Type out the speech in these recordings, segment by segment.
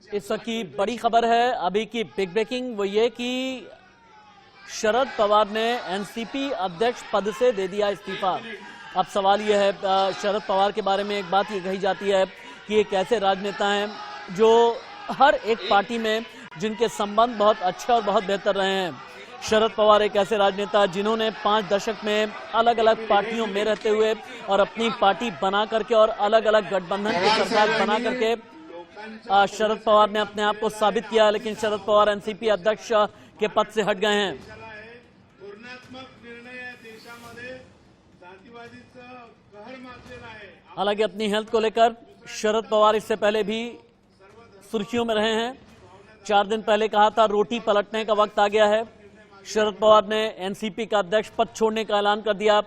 इस वक्त की बड़ी खबर है, अभी की बिग ब्रेकिंग, वो ये कि शरद पवार ने एनसीपी अध्यक्ष पद से दे दिया इस्तीफा। अब सवाल यह है, शरद पवार के बारे में एक बात ये कही जाती है कि एक ऐसे राजनेता हैं जो हर एक पार्टी में जिनके संबंध बहुत अच्छे और बहुत बेहतर रहे हैं। शरद पवार एक ऐसे राजनेता जिन्होंने 5 दशक में अलग अलग पार्टियों में रहते हुए और अपनी पार्टी बना करके और अलग अलग गठबंधन की सरकार बना करके शरद पवार ने अपने आप को साबित किया। लेकिन शरद पवार एनसीपी अध्यक्ष के पद से हट गए हैं। हालांकि अपनी हेल्थ को लेकर शरद पवार इससे पहले भी सुर्खियों में रहे हैं। 4 दिन पहले कहा था रोटी पलटने का वक्त आ गया है। शरद पवार ने एनसीपी का अध्यक्ष पद छोड़ने का ऐलान कर दिया।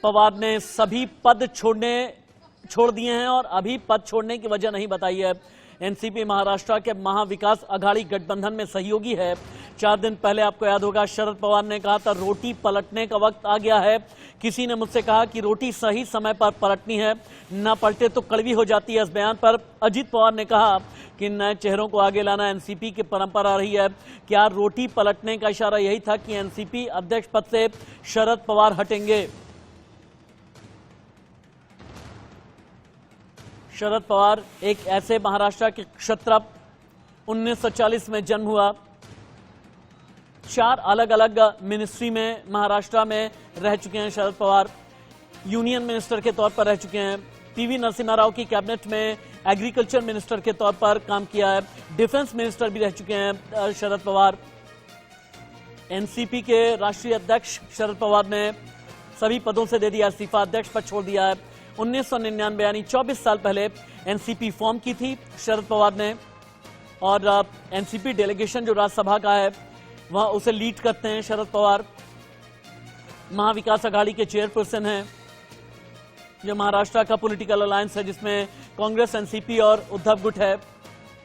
पवार ने सभी पद छोड़ दिए हैं और अभी पद छोड़ने की वजह नहीं बताई है। एनसीपी महाराष्ट्र के महाविकास अघाड़ी गठबंधन में सहयोगी है। 4 दिन पहले आपको याद होगा शरद पवार ने कहा था रोटी पलटने का वक्त आ गया है। किसी ने मुझसे कहा कि रोटी सही समय पर पलटनी है, ना पलटे तो कड़वी हो जाती है। इस बयान पर अजित पवार ने कहा कि नए चेहरों को आगे लाना एनसीपी की परंपरा रही है। क्या रोटी पलटने का इशारा यही था कि एनसीपी अध्यक्ष पद से शरद पवार हटेंगे? शरद पवार एक ऐसे महाराष्ट्र के क्षत्रप, 1940 में जन्म हुआ। 4 अलग अलग मिनिस्ट्री में महाराष्ट्र में रह चुके हैं शरद पवार। यूनियन मिनिस्टर के तौर पर रह चुके हैं। पीवी नरसिम्हा राव की कैबिनेट में एग्रीकल्चर मिनिस्टर के तौर पर काम किया है। डिफेंस मिनिस्टर भी रह चुके हैं शरद पवार। एनसीपी के राष्ट्रीय अध्यक्ष शरद पवार ने सभी पदों से दे दिया इस्तीफा, अध्यक्ष पद छोड़ दिया है। 1999 यानी 24 साल पहले एनसीपी फॉर्म की थी शरद पवार ने, और एनसीपी डेलीगेशन जो राज्यसभा का है वह उसे लीड करते हैं शरद पवार। महाविकास अघाड़ी के चेयरपर्सन हैं। जो महाराष्ट्र का पॉलिटिकल अलायंस है जिसमें कांग्रेस, एनसीपी और उद्धव गुट है।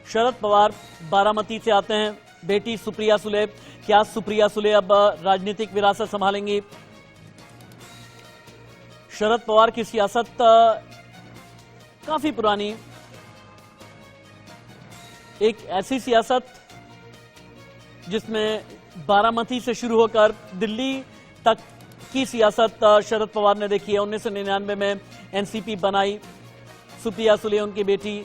शरद पवार बारामती से आते हैं। बेटी सुप्रिया सुले, क्या सुप्रिया सुले अब राजनीतिक विरासत संभालेंगी? शरद पवार की सियासत काफी पुरानी, एक ऐसी सियासत जिसमें बारामती से शुरू होकर दिल्ली तक की सियासत शरद पवार ने देखी है। 1999 में एनसीपी बनाई। सुप्रिया सुले उनकी बेटी।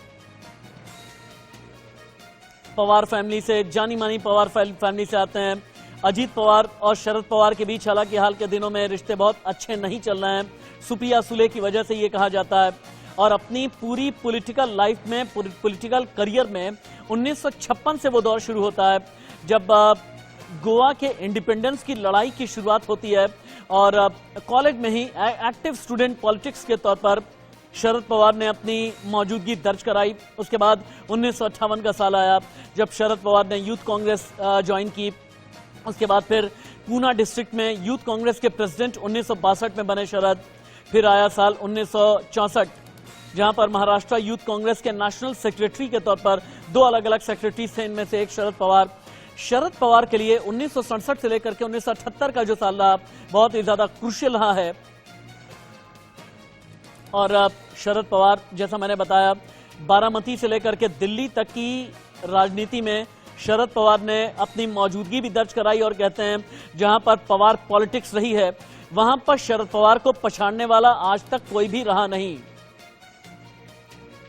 पवार फैमिली से, जानी मानी पवार फैमिली से आते हैं। अजीत पवार और शरद पवार के बीच हालांकि हाल के दिनों में रिश्ते बहुत अच्छे नहीं चल रहे हैं, सुप्रिया सुले की वजह से ये कहा जाता है। और अपनी पूरी पॉलिटिकल लाइफ में, पॉलिटिकल करियर में 1956 से वो दौर शुरू होता है जब गोवा के इंडिपेंडेंस की लड़ाई की शुरुआत होती है। और कॉलेज में ही एक्टिव स्टूडेंट पॉलिटिक्स के तौर पर शरद पवार ने अपनी मौजूदगी दर्ज कराई। उसके बाद 1958 का साल आया जब शरद पवार ने यूथ कांग्रेस ज्वाइन की। उसके बाद फिर पूना डिस्ट्रिक्ट में यूथ कांग्रेस के प्रेसिडेंट 1962 में बने शरद। फिर आया साल 1964 जहां पर महाराष्ट्र यूथ कांग्रेस के नेशनल सेक्रेटरी के तौर पर 2 अलग अलग सेक्रेटरी थे, इनमें से एक शरद पवार। शरद पवार के लिए 1967 से लेकर के 1978 का जो साल रहा बहुत ही ज्यादा क्रूशियल रहा है। और शरद पवार, जैसा मैंने बताया, बारामती से लेकर के दिल्ली तक की राजनीति में शरद पवार ने अपनी मौजूदगी भी दर्ज कराई। और कहते हैं जहां पर पवार पॉलिटिक्स रही है वहां पर शरद पवार को पछाड़ने वाला आज तक कोई भी रहा नहीं।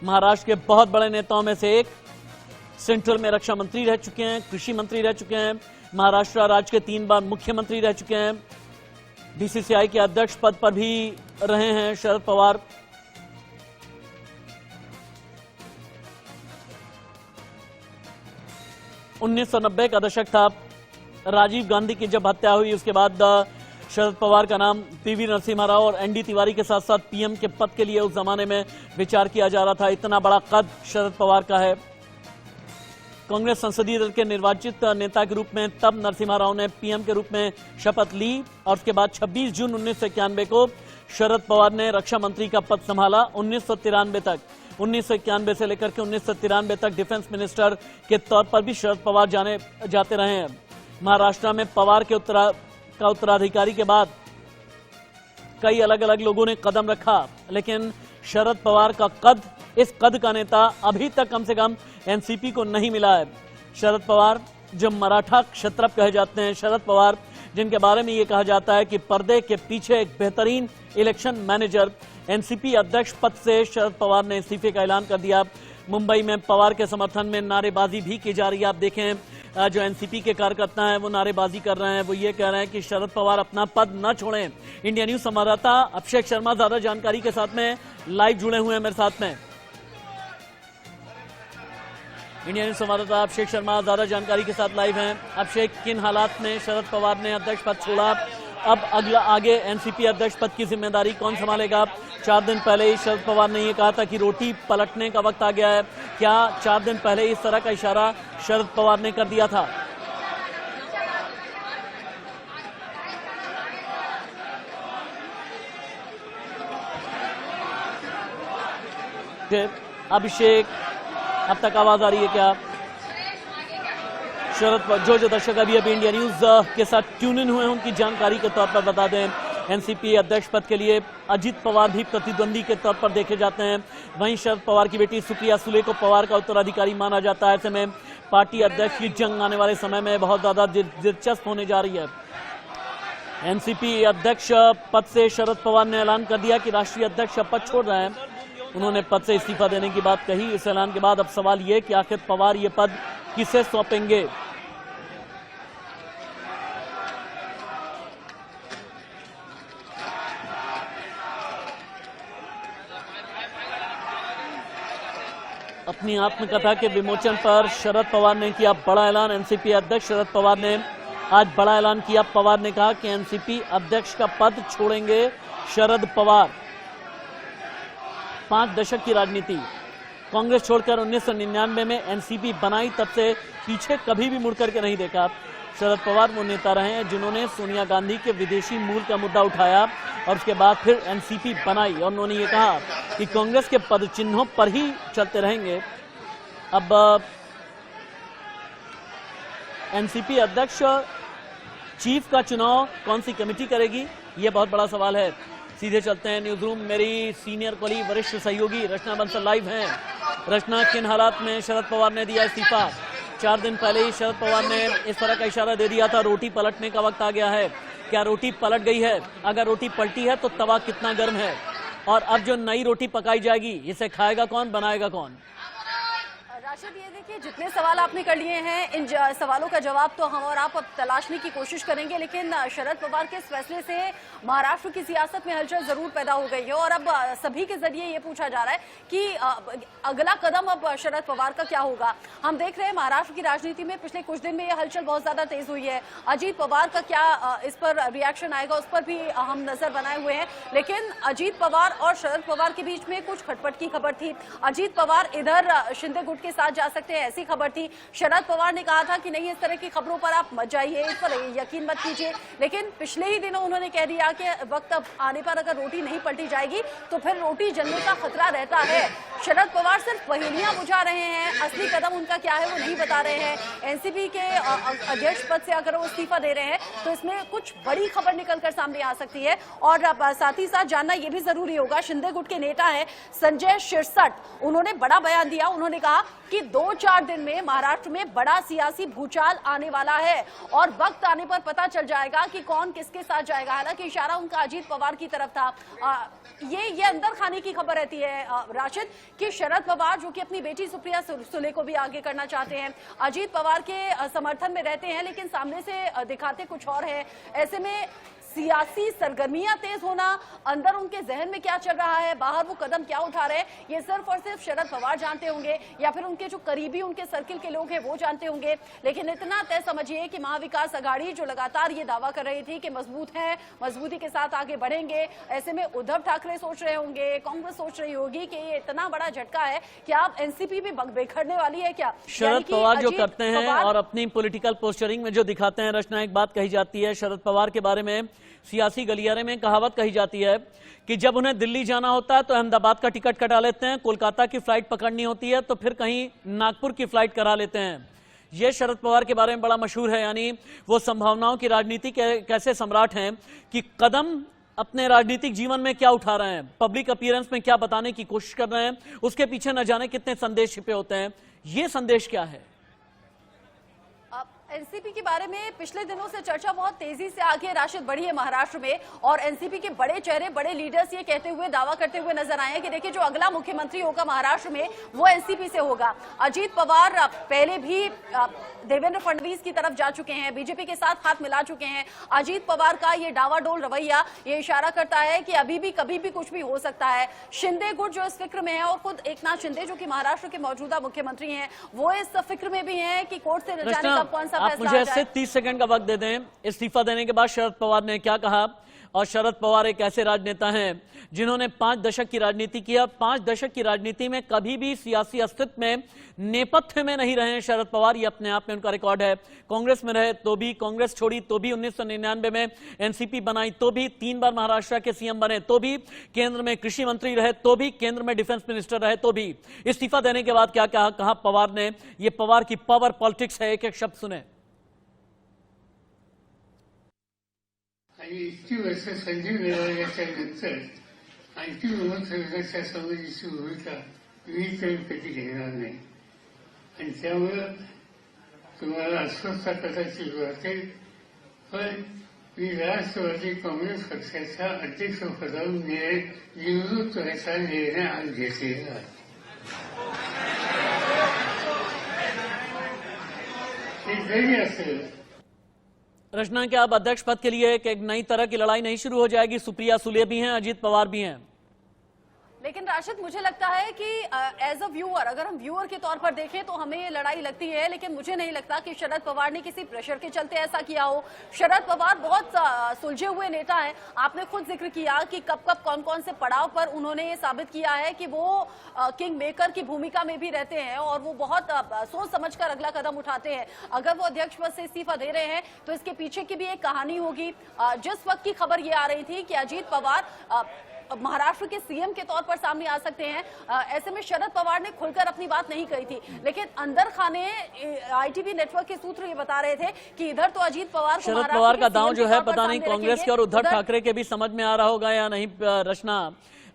महाराष्ट्र के बहुत बड़े नेताओं में से एक, सेंट्रल में रक्षा मंत्री रह चुके हैं, कृषि मंत्री रह चुके हैं, महाराष्ट्र राज्य के 3 बार मुख्यमंत्री रह चुके हैं, बीसीसीआई के अध्यक्ष पद पर भी रहे हैं शरद पवार। $1990 का दशक था, राजीव गांधी की जब हत्या हुई उसके बाद शरद पवार का नाम पीवी नरसिम्हा राव और एनडी तिवारी के साथ साथ पीएम के पद के लिए उस जमाने में विचार किया जा रहा था। इतना बड़ा कद शरद पवार का है। कांग्रेस संसदीय दल के निर्वाचित नेता के रूप में तब नरसिम्हा राव ने पीएम के रूप में शपथ ली और उसके बाद 26 जून 1991 को शरद पवार ने रक्षा मंत्री का पद संभाला। 1993 तक, 1991 से लेकर के 1993 तक डिफेंस मिनिस्टर के तौर पर भी शरद पवार जाते रहे हैं। महाराष्ट्र में पवार के उत्तराधिकारी के बाद कई अलग अलग लोगों ने कदम रखा, लेकिन शरद पवार का कद इस कद का नेता अभी तक कम से कम एनसीपी को नहीं मिला है। शरद पवार जो मराठा क्षत्रप कहे जाते हैं, शरद पवार जिनके बारे में ये कहा जाता है कि पर्दे के पीछे एक बेहतरीन इलेक्शन मैनेजर, एनसीपी अध्यक्ष पद से शरद पवार ने इस्तीफे का ऐलान कर दिया। मुंबई में पवार के समर्थन में नारेबाजी भी की जा रही है। आप देखें जो एनसीपी के कार्यकर्ता हैं वो नारेबाजी कर रहे हैं, वो ये कह रहे हैं कि शरद पवार अपना पद न छोड़ें। इंडिया न्यूज संवाददाता अभिषेक शर्मा ज्यादा जानकारी के साथ में लाइव जुड़े हुए हैं मेरे साथ में। इंडिया न्यूज संवाददाता अभिषेक शर्मा ज्यादा जानकारी के साथ लाइव हैं। अभिषेक, किन हालात में शरद पवार ने अध्यक्ष पद छोड़ा, अब अगला आगे एनसीपी अध्यक्ष पद की जिम्मेदारी कौन संभालेगा? 4 दिन पहले ही शरद पवार ने यह कहा था कि रोटी पलटने का वक्त आ गया है। क्या 4 दिन पहले इस तरह का इशारा शरद पवार ने कर दिया था? अभिषेक, अब तक आवाज आ रही है क्या? शरद जो दर्शक अभी इंडिया न्यूज के साथ ट्यून इन हुए हैं उनकी जानकारी के तौर पर बता दें, एनसीपी अध्यक्ष पद के लिए अजीत पवार भी प्रतिद्वंदी के तौर पर देखे जाते हैं। वहीं शरद पवार की बेटी सुप्रिया सुले को पवार का उत्तराधिकारी माना जाता है। ऐसे में पार्टी अध्यक्ष की जंग आने वाले समय में बहुत ज्यादा दिलचस्प होने जा रही है। एनसीपी अध्यक्ष पद से शरद पवार ने ऐलान कर दिया कि राष्ट्रीय अध्यक्ष पद छोड़ रहे हैं। उन्होंने पद से इस्तीफा देने की बात कही। इस ऐलान के बाद अब सवाल ये कि आखिर पवार ये पद किसे सौंपेंगे? अपनी आत्मकथा के विमोचन पर शरद पवार ने किया बड़ा ऐलान। एनसीपी अध्यक्ष शरद पवार ने आज बड़ा ऐलान किया। पवार ने कहा कि एनसीपी अध्यक्ष का पद छोड़ेंगे शरद पवार। 5 दशक की राजनीति, कांग्रेस छोड़कर 1999 में एनसीपी बनाई, तब से पीछे कभी भी मुड़ करके नहीं देखा। शरद पवार वो नेता रहे हैं जिन्होंने सोनिया गांधी के विदेशी मूल का मुद्दा उठाया और उसके बाद फिर एनसीपी बनाई और उन्होंने ये कहा कि कांग्रेस के पद चिन्हों पर ही चलते रहेंगे। अब एनसीपी अध्यक्ष चीफ का चुनाव कौन सी कमेटी करेगी, ये बहुत बड़ा सवाल है। सीधे चलते हैं न्यूज रूम। मेरी सीनियर कॉलीग वरिष्ठ सहयोगी रचना बंसल लाइव हैं। रचना, किन हालात में शरद पवार ने दिया इस्तीफा? 4 दिन पहले ही शरद पवार ने इस तरह का इशारा दे दिया था, रोटी पलटने का वक्त आ गया है। क्या रोटी पलट गई है? अगर रोटी पलटी है तो तवा कितना गर्म है? और अब जो नई रोटी पकाई जाएगी इसे खाएगा कौन, बनाएगा कौन? राशिद, ये देखिए जितने सवाल आपने कर लिए हैं, इन सवालों का जवाब तो हम और आप अब तलाशने की कोशिश करेंगे। लेकिन शरद पवार के इस फैसले से महाराष्ट्र की सियासत में हलचल जरूर पैदा हो गई है और अब सभी के जरिए ये पूछा जा रहा है कि अगला कदम अब शरद पवार का क्या होगा। हम देख रहे हैं महाराष्ट्र की राजनीति में पिछले कुछ दिन में ये हलचल बहुत ज्यादा तेज हुई है। अजीत पवार का क्या इस पर रिएक्शन आएगा उस पर भी हम नजर बनाए हुए हैं। लेकिन अजीत पवार और शरद पवार के बीच में कुछ खटपट की खबर थी। अजीत पवार इधर शिंदे गुट के साथ जा सकते हैं, ऐसी खबर थी। शरद पवार ने कहा था कि नहीं, इस तरह की खबरों पर आप मत जाइए, इस पर यकीन मत कीजिए। लेकिन पिछले ही दिनों उन्होंने कह दिया कि वक्त अब आने पर अगर रोटी नहीं पलटी जाएगी तो फिर रोटी जलने का खतरा रहता है। शरद पवार सिर्फ पहेलियां बुझा रहे हैं, असली कदम उनका क्या है वो नहीं बता रहे हैं। एनसीपी के अध्यक्ष पद से अगर वो इस्तीफा दे रहे हैं तो इसमें कुछ बड़ी खबर निकलकर सामने आ सकती है। और साथ ही साथ जानना यह भी जरूरी होगा, शिंदे गुट के नेता है संजय शिरसट, उन्होंने बड़ा बयान दिया। उन्होंने कहा कि 2-4 दिन में महाराष्ट्र में बड़ा सियासी भूचाल आने वाला है और वक्त आने पर पता चल जाएगा कि कौन किसके साथ जाएगा। हालांकि इशारा उनका अजीत पवार की तरफ था। ये अंदर खाने की खबर रहती है राशिद कि शरद पवार जो कि अपनी बेटी सुप्रिया सुले को भी आगे करना चाहते हैं, अजीत पवार के समर्थन में रहते हैं, लेकिन सामने से दिखाते कुछ और है। ऐसे में सियासी सरगर्मियां तेज होना, अंदर उनके जहन में क्या चल रहा है, बाहर वो कदम क्या उठा रहे हैं, ये सिर्फ और सिर्फ शरद पवार जानते होंगे या फिर उनके जो करीबी उनके सर्किल के लोग हैं वो जानते होंगे। लेकिन इतना तय समझिए कि महाविकास अघाड़ी जो लगातार ये दावा कर रही थी कि मजबूत है, मजबूती के साथ आगे बढ़ेंगे, ऐसे में उद्धव ठाकरे सोच रहे होंगे, कांग्रेस सोच रही होगी कि ये इतना बड़ा झटका है कि आप एनसीपी भी बिखरने वाली है क्या। शरद पवार जो करते हैं और अपनी पॉलिटिकल पोस्चरिंग में जो दिखाते हैं, रचना एक बात कही जाती है शरद पवार के बारे में, सियासी गलियारे में कहावत कही जाती है कि जब उन्हें दिल्ली जाना होता है तो अहमदाबाद का टिकट कटा लेते हैं, कोलकाता की फ्लाइट पकड़नी होती है तो फिर कहीं नागपुर की फ्लाइट करा लेते हैं। ये शरद पवार के बारे में बड़ा मशहूर है, यानी वो संभावनाओं की राजनीति के कैसे सम्राट हैं कि कदम अपने राजनीतिक जीवन में क्या उठा रहे हैं, पब्लिक अपीयरेंस में क्या बताने की कोशिश कर रहे हैं, उसके पीछे न जाने कितने संदेश छिपे होते हैं। ये संदेश क्या है? एनसीपी के बारे में पिछले दिनों से चर्चा बहुत तेजी से आगे राशिद बढ़ी है महाराष्ट्र में, और एनसीपी के बड़े चेहरे, बड़े लीडर्स ये कहते हुए, दावा करते हुए नजर आए हैं कि देखिए जो अगला मुख्यमंत्री होगा महाराष्ट्र में वो एनसीपी से होगा। अजीत पवार पहले भी देवेंद्र फडणवीस की तरफ जा चुके हैं, बीजेपी के साथ हाथ मिला चुके हैं। अजीत पवार का ये डावाडोल रवैया ये इशारा करता है कि अभी भी कभी भी कुछ भी हो सकता है। शिंदे गुट जो इस फिक्र में है, और खुद एकनाथ शिंदे जो कि महाराष्ट्र के मौजूदा मुख्यमंत्री हैं, वो इस फिक्र में भी हैं कि कोर्ट से न जाने कब कौन सा आप मुझे ऐसे 30 सेकंड का वक्त दे दें। इस्तीफा देने के बाद शरद पवार ने क्या कहा? और शरद पवार एक ऐसे राजनेता हैं जिन्होंने 5 दशक की राजनीति किया। 5 दशक की राजनीति में कभी भी सियासी अस्तित्व में नेपथ्य में नहीं रहे हैं शरद पवार, ये अपने आप में उनका रिकॉर्ड है। कांग्रेस में रहे तो भी, कांग्रेस छोड़ी तो भी, 1999 में एनसीपी बनाई तो भी, 3 बार महाराष्ट्र के सीएम बने तो भी, केंद्र में कृषि मंत्री रहे तो भी, केंद्र में डिफेंस मिनिस्टर रहे तो भी। इस्तीफा देने के बाद क्या कहा पवार ने? ये पवार की पावर पॉलिटिक्स है, एक एक शब्द सुने। आणि इतकी वर्ष संधी मिळाल्याच्या नंतर आणखी विमुक्तच्या समितीची भूमिका मी तरी कधी घेणार नाही, आणि त्यामुळं तुम्हाला अस्वस्थता कदाचित वाटेल, पण मी राष्ट्रवादी काँग्रेस पक्षाच्या अध्यक्षपदावर निवृत्त व्हायचा निर्णय आज घेतलेला आहे। हे जरी असेल, रचना के अब अध्यक्ष पद के लिए एक नई तरह की लड़ाई नहीं शुरू हो जाएगी? सुप्रिया सुले भी हैं, अजीत पवार भी हैं। लेकिन राशिद मुझे लगता है कि एज अ व्यूअर, अगर हम व्यूअर के तौर पर देखें तो हमें ये लड़ाई लगती है, लेकिन मुझे नहीं लगता कि शरद पवार ने किसी प्रेशर के चलते ऐसा किया हो। शरद पवार बहुत सुलझे हुए नेता हैं। आपने खुद जिक्र किया कि कब कब कौन कौन से पड़ाव पर उन्होंने ये साबित किया है कि वो किंग मेकर की भूमिका में भी रहते हैं, और वो बहुत सोच समझकर अगला कदम उठाते हैं। अगर वो अध्यक्ष पद से इस्तीफा दे रहे हैं तो इसके पीछे की भी एक कहानी होगी। जिस वक्त की खबर ये आ रही थी कि अजीत पवार महाराष्ट्र के सीएम के तौर पर सामने आ सकते हैं, ऐसे में शरद पवार ने खुलकर अपनी बात नहीं कही थी, लेकिन अंदर खाने आईटीवी नेटवर्क के सूत्र ये बता रहे थे कि इधर तो अजीत पवार, शरद पवार का दांव जो है पता नहीं कांग्रेस के और उद्धव ठाकरे के भी समझ में आ रहा होगा या नहीं। रचना,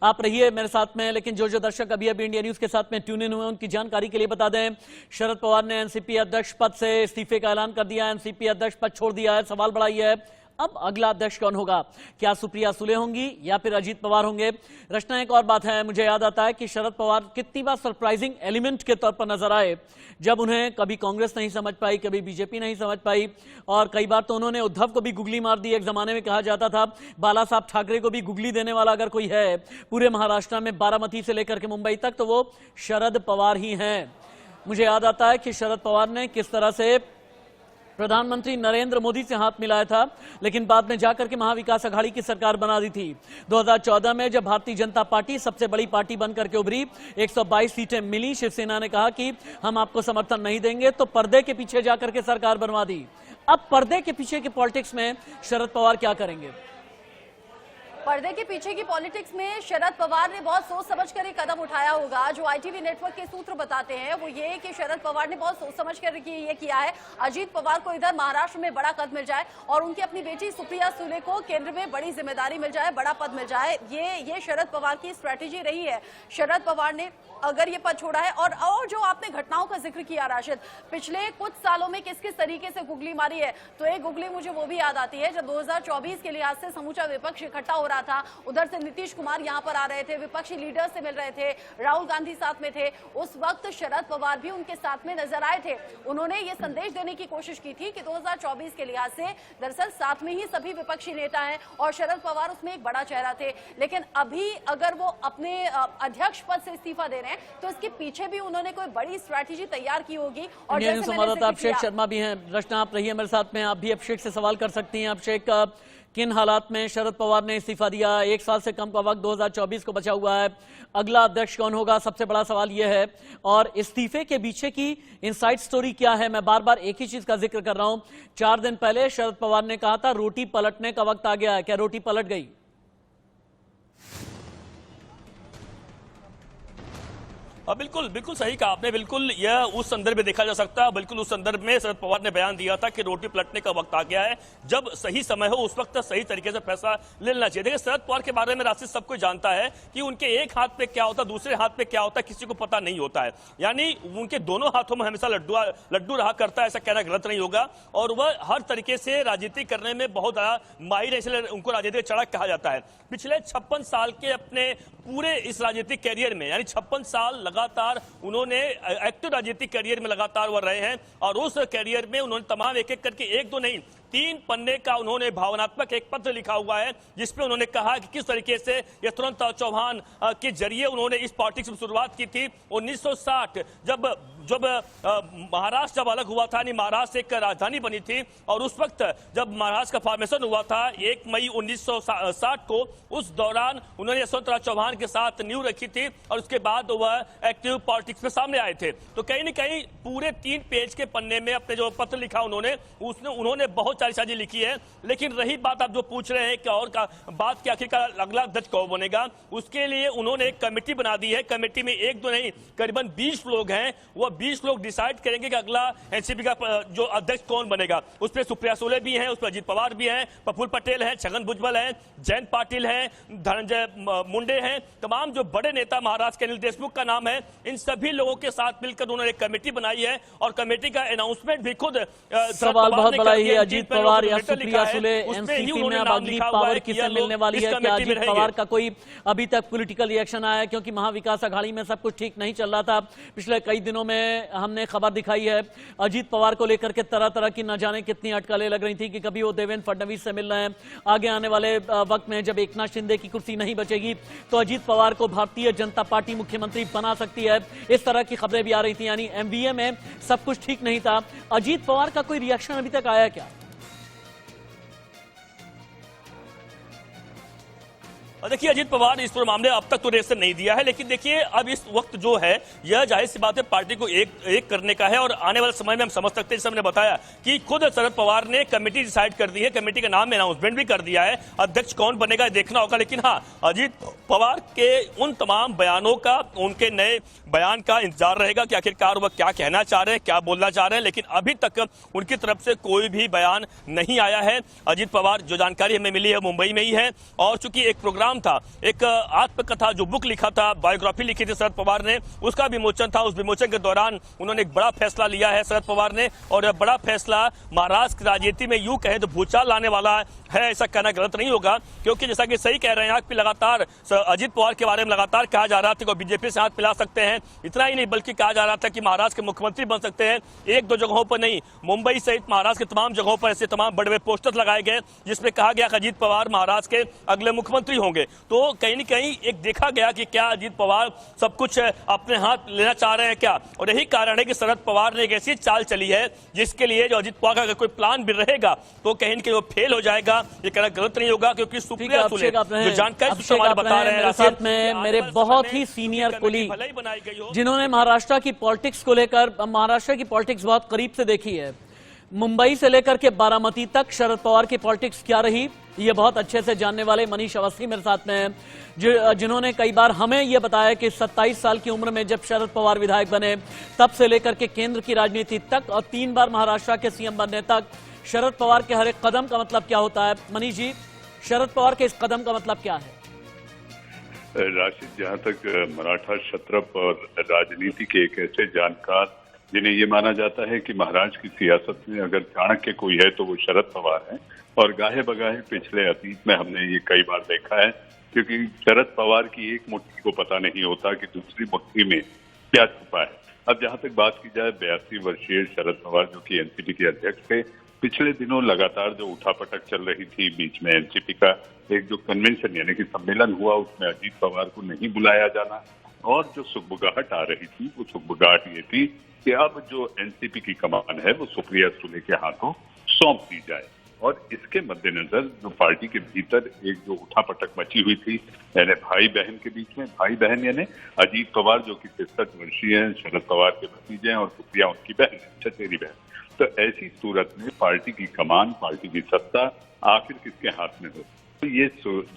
आप रहिए मेरे साथ में, लेकिन जो दर्शक अभी इंडिया न्यूज के साथ में ट्यून इन हुए उनकी जानकारी के लिए बता दें, शरद पवार ने एनसीपी अध्यक्ष पद से इस्तीफे का ऐलान कर दिया, एनसीपी अध्यक्ष पद छोड़ दिया है। सवाल बड़ा ये है, अब अगला अध्यक्ष कौन होगा? क्या सुप्रिया सुले होंगी या फिर अजीत पवार होंगे? रचना, एक और बात है, मुझे याद आता है कि शरद पवार कितनी बार सरप्राइजिंग एलिमेंट के तौर पर नजर आए, जब उन्हें कभी कांग्रेस नहीं समझ पाई, कभी बीजेपी नहीं समझ पाई, और कई बार तो उन्होंने उद्धव को भी गुगली मार दी। एक जमाने में कहा जाता था बाला साहब ठाकरे को भी गुगली देने वाला अगर कोई है पूरे महाराष्ट्र में, बारामती से लेकर के मुंबई तक, तो वो शरद पवार ही हैं। मुझे याद आता है कि शरद पवार ने किस तरह से प्रधानमंत्री नरेंद्र मोदी से हाथ मिलाया था, लेकिन बाद में जाकर के महाविकास अघाड़ी की सरकार बना दी थी। 2014 में जब भारतीय जनता पार्टी सबसे बड़ी पार्टी बनकर के उभरी, 122 सीटें मिली, शिवसेना ने कहा कि हम आपको समर्थन नहीं देंगे, तो पर्दे के पीछे जाकर के सरकार बनवा दी। अब पर्दे के पीछे की पॉलिटिक्स में शरद पवार क्या करेंगे? पर्दे के पीछे की पॉलिटिक्स में शरद पवार ने बहुत सोच समझकर एक कदम उठाया होगा। जो आईटीवी नेटवर्क के सूत्र बताते हैं वो ये कि शरद पवार ने बहुत सोच समझकर ये किया है। अजीत पवार को इधर महाराष्ट्र में बड़ा पद मिल जाए और उनकी अपनी बेटी सुप्रिया सुले को केंद्र में बड़ी जिम्मेदारी मिल जाए, बड़ा पद मिल जाए, ये शरद पवार की स्ट्रैटेजी रही है। शरद पवार ने अगर ये पद छोड़ा है, और जो आपने घटनाओं का जिक्र किया राशिद, पिछले कुछ सालों में किस किस तरीके से गुगली मारी है, तो एक गुगली मुझे वो भी याद आती है जब 2024 के लिहाज से समूचा विपक्ष इकट्ठा हो रहा था। उधर से नीतीश कुमार यहाँ पर आ रहे थे, विपक्षी लीडर से मिल रहे थे, राहुल गांधी साथ में थे। उस वक्त शरद पवार भी उनके साथ में नजर आए थे। उन्होंने ये संदेश देने की कोशिश की थी कि 2024 के लिहाज से दरअसल साथ में ही सभी विपक्षी नेता हैं और शरद पवार उसमें एक बड़ा चेहरा थे। लेकिन अभी अगर वो अपने अध्यक्ष पद से इस्तीफा दे रहे हैं तो इसके पीछे भी उन्होंने कोई बड़ी स्ट्रैटेजी तैयार की होगी। और संवाददाता अभिषेक शर्मा भी हैं। रचना, आप रहिए मेरे साथ में, आप भी अभिषेक से सवाल कर सकती हैं। अभिषेक, किन हालात में शरद पवार ने इस्तीफा दिया? 1 साल से कम का वक्त 2024 को बचा हुआ है, अगला अध्यक्ष कौन होगा? सबसे बड़ा सवाल यह है। और इस्तीफे के पीछे की इनसाइड स्टोरी क्या है? मैं बार बार एक ही चीज का जिक्र कर रहा हूं। 4 दिन पहले शरद पवार ने कहा था रोटी पलटने का वक्त आ गया है। क्या रोटी पलट गई? बिल्कुल बिल्कुल सही कहा आपने। बिल्कुल यह उस संदर्भ में देखा जा सकता है। बिल्कुल उस संदर्भ में शरद पवार ने बयान दिया था कि रोटी पलटने का वक्त आ गया है, जब सही समय हो उस वक्त सही तरीके से फैसला ले लेना चाहिए। देखिए शरद पवार के बारे में राशि सब कुछ जानता है कि उनके एक हाथ पे क्या होता है, दूसरे हाथ पे क्या होता है, किसी को पता नहीं होता है। यानी उनके दोनों हाथों में हमेशा लड्डू रहा करता है, ऐसा कहना गलत नहीं होगा। और वह हर तरीके से राजनीति करने में बहुत ज्यादा माहिर है, इसलिए उनको राजनीतिक चड़क कहा जाता है। पिछले 56 साल के अपने पूरे इस राजनीतिक कैरियर में, यानी 56 साल लगातार उन्होंने एक्टिव राजनीतिक कैरियर में लगातार वह रहे हैं। और उस कैरियर में उन्होंने तमाम एक एक करके, एक दो नहीं 3 पन्ने का उन्होंने भावनात्मक एक पत्र लिखा हुआ है, जिसमें उन्होंने कहा कि किस तरीके से यशवंत चौहान के जरिए उन्होंने इस पॉलिटिक्स में शुरुआत की थी। 1960 जब महाराष्ट्र जब अलग हुआ था, यानी महाराष्ट्र एक राजधानी बनी थी, और उस वक्त जब महाराष्ट्र का फॉर्मेशन हुआ था 1 मई 1960 को, उस दौरान उन्होंने यशवंत चौहान के साथ नींव रखी थी और उसके बाद वह एक्टिव पॉलिटिक्स में सामने आए थे। तो कहीं न कहीं पूरे 3 पेज के पन्ने में अपने जो पत्र लिखा उन्होंने बहुत सारी चीजें लिखी है। लेकिन रही बात आप जो पूछ रहे हैं कि और का बात के आखिरकार अगला अध्यक्ष कौन बनेगा, उसके लिए उन्होंने एक कमेटी बना दी है। कमेटी में एक दो नहीं करीबन 20 लोग हैं, वह 20 लोग डिसाइड करेंगे कि अगला एनसीपी का जो अध्यक्ष कौन बनेगा। उसमें सुप्रिया सुले भी हैं, उसमें अजीत पवार भी हैं, प्रफुल्ल पटेल हैं, छगन भुजबल हैं, जयंत पाटिल हैं, धनंजय मुंडे हैं, तमाम जो बड़े नेता महाराष्ट्र के अनिल देशमुख का नाम है। इन सभी लोगों के साथ मिलकर उन्होंने एक कमेटी बनाई है और कमेटी का अनाउंसमेंट भी खुद सवाल बहुत बड़ा ही है। अजीत पवार या सुप्रिया सुले एनसीपी में अब अगली पावर किससे मिलने वाली है? क्या अजीत पवार का कोई अभी तक पॉलिटिकल रिएक्शन आया है? क्योंकि महाविकास अघाड़ी में सब कुछ ठीक नहीं चल रहा था। पिछले कई दिनों में हमने खबर दिखाई है अजीत पवार को लेकर के तरह तरह की न जाने कितनी अटकलें लग रही थी कि कभी वो देवेंद्र फडणवीस से मिल रहे हैं, आगे आने वाले वक्त में जब एकनाथ शिंदे की कुर्सी नहीं बचेगी तो अजीत पवार को भारतीय जनता पार्टी मुख्यमंत्री बना सकती है। इस तरह की खबरें भी आ रही थी, यानी एमवीए में सब कुछ ठीक नहीं था। अजीत पवार का कोई रिएक्शन अभी तक आया क्या? देखिए अजीत पवार इस पूरे मामले अब तक तो रिएक्शन नहीं दिया है, लेकिन देखिए अब इस वक्त जो है यह जाहिर सी बात है पार्टी को एक करने का है। और आने वाले समय में हम समझ सकते हैं, जैसे हमने बताया कि खुद शरद पवार ने कमेटी डिसाइड कर दी है, कमेटी का नाम अनाउंसमेंट भी कर दिया है। अध्यक्ष कौन बनेगा देखना होगा। लेकिन हाँ, अजीत पवार के उन तमाम बयानों का, उनके नए बयान का इंतजार रहेगा कि आखिरकार वह क्या कहना चाह रहे हैं, क्या बोलना चाह रहे हैं। लेकिन अभी तक उनकी तरफ से कोई भी बयान नहीं आया है। अजीत पवार जो जानकारी हमें मिली है मुंबई में ही है, और चूंकि एक प्रोग्राम था, एक आत्मकथा जो बुक लिखा था, बायोग्राफी लिखी थी शरद पवार ने, उसका विमोचन था। उस विमोचन के दौरान उन्होंने एक बड़ा फैसला लिया है शरद पवार ने, और यह बड़ा फैसला महाराष्ट्र की राजनीति में यूं कहे तो भूचाल लाने वाला है, ऐसा कहना गलत नहीं होगा। क्योंकि जैसा कि सही कह रहे हैं आप कि लगातार अजीत पवार के बारे में लगातार कहा जा रहा था कि बीजेपी से हाथ मिला सकते हैं। इतना ही नहीं बल्कि कहा जा रहा था कि महाराष्ट्र के मुख्यमंत्री बन सकते हैं। एक दो जगहों पर नहीं, मुंबई सहित महाराष्ट्र के तमाम जगहों पर ऐसे तमाम बड़े बड़े पोस्टर लगाए गए जिसमें कहा गया कि अजीत पवार महाराष्ट्र के अगले मुख्यमंत्री होंगे। तो कहीं न कहीं एक देखा गया कि क्या अजीत पवार सब कुछ अपने हाथ लेना चाह रहे हैं क्या। और यही कारण है कि शरद पवार ने एक ऐसी चाल चली है जिसके लिए जो अजीत पवार का अगर कोई प्लान भी रहेगा तो कहीं न कहीं वो फेल हो जाएगा। ये कहना गलत नहीं होगा, क्योंकि सुप्रिया सुले जो जानकारी हमारे बता रहे हैं, साथ में मेरे बहुत ही सीनियर कोलीग जिन्होंने महाराष्ट्र की पॉलिटिक्स को लेकर, महाराष्ट्र की पॉलिटिक्स बहुत करीब से देखी है, मुंबई से लेकर के बारामती तक शरद पवार की पॉलिटिक्स क्या रही ये बहुत अच्छे से जानने वाले मनीष अवस्थी मेरे साथ में हैं, जिन्होंने कई बार हमें यह बताया कि 27 साल की उम्र में जब शरद पवार विधायक बने तब से लेकर के केंद्र की राजनीति तक और 3 बार महाराष्ट्र के सीएम बनने तक शरद पवार के हर एक कदम का मतलब क्या होता है। मनीष जी, शरद पवार के इस कदम का मतलब क्या है? राशिद, जहाँ तक मराठा क्षत्रप और राजनीति के एक ऐसे जानकार जिन्हें ये माना जाता है कि महाराष्ट्र की सियासत में अगर चाणक्य कोई है तो वो शरद पवार है। और गाहे बगाहे पिछले अतीत में हमने ये कई बार देखा है, क्योंकि शरद पवार की एक मुट्ठी को पता नहीं होता कि दूसरी मुट्ठी में क्या छुपा है। अब जहाँ तक बात की जाए 82 वर्षीय शरद पवार जो कि एनसीपी के अध्यक्ष थे, पिछले दिनों लगातार जो उठापटक चल रही थी बीच में एनसीपी का एक जो कन्वेंशन यानी कि सम्मेलन हुआ उसमें अजीत पवार को नहीं बुलाया जाना, और जो सुगबुगाहट आ रही थी वो सुगबुगाहट ये थी कि अब जो एनसीपी की कमान है वो सुप्रिया सुले के हाथों सौंप दी जाए। और इसके मद्देनजर जो पार्टी के भीतर एक जो उठापटक मची हुई थी, यानी भाई बहन के बीच में, भाई बहन यानी अजीत पवार जो कि 63 वर्षीय हैं, शरद पवार के भतीजे हैं, और सुप्रिया उनकी बहन है, चचेरी बहन। तो ऐसी सूरत में पार्टी की कमान, पार्टी की सत्ता आखिर किसके हाथ में हो। तो ये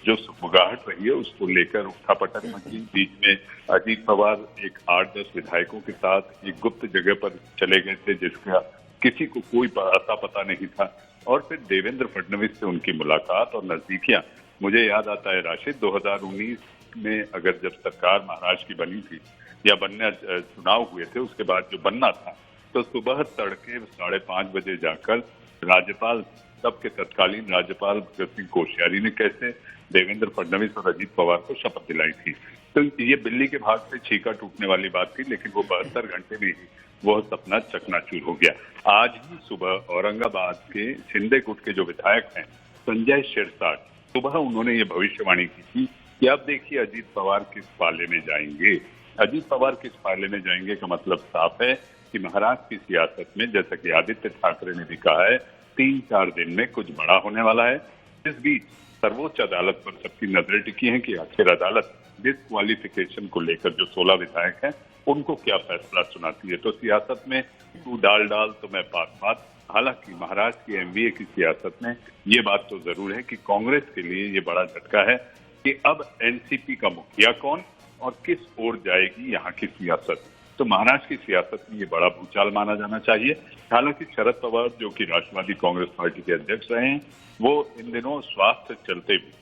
जो सुगबुगाहट रही है उसको लेकर उठापटक मची। बीच में अजीत पवार एक 8-10 विधायकों के साथ एक गुप्त जगह पर चले गए थे जिसका किसी को कोई अता पता नहीं था, और फिर देवेंद्र फडणवीस से उनकी मुलाकात और नजदीकियां। मुझे याद आता है राशिद, 2019 में अगर जब सरकार महाराष्ट्र की बनी थी या बनने चुनाव हुए थे, उसके बाद जो बनना था, तो सुबह तड़के 5:30 बजे जाकर राज्यपाल, तब के तत्कालीन राज्यपाल भगत सिंह कोश्यारी ने कैसे देवेंद्र फडणवीस और अजीत पवार को शपथ दिलाई थी। तो ये बिल्ली के भाग से छीका टूटने वाली बात थी, लेकिन वो 72 घंटे में ही वह सपना चकनाचूर हो गया। आज ही सुबह औरंगाबाद के शिंदे गुट के जो विधायक हैं संजय शिरसाट, सुबह उन्होंने ये भविष्यवाणी की थी कि अब देखिए अजीत पवार किस पाले में जाएंगे। अजीत पवार किस पाले में जाएंगे का मतलब साफ है कि महाराष्ट्र की सियासत में, जैसा कि आदित्य ठाकरे ने भी कहा है, 3-4 दिन में कुछ बड़ा होने वाला है। इस बीच सर्वोच्च अदालत पर सबकी नजरें टिकी हैं कि आखिर अदालत डिस्क्वालिफिकेशन को लेकर जो 16 विधायक हैं उनको क्या फैसला सुनाती है। तो सियासत में तू डाल तो मैं पात। हालांकि महाराष्ट्र की एमवीए की सियासत में ये बात तो जरूर है कि कांग्रेस के लिए ये बड़ा झटका है कि अब एनसीपी का मुखिया कौन और किस ओर जाएगी यहाँ की सियासत। तो महाराष्ट्र की सियासत में ये बड़ा भूचाल माना जाना चाहिए। हालांकि शरद पवार, जो कि राष्ट्रवादी कांग्रेस पार्टी के अध्यक्ष रहे हैं, वो इन दिनों स्वास्थ्य चलते भी,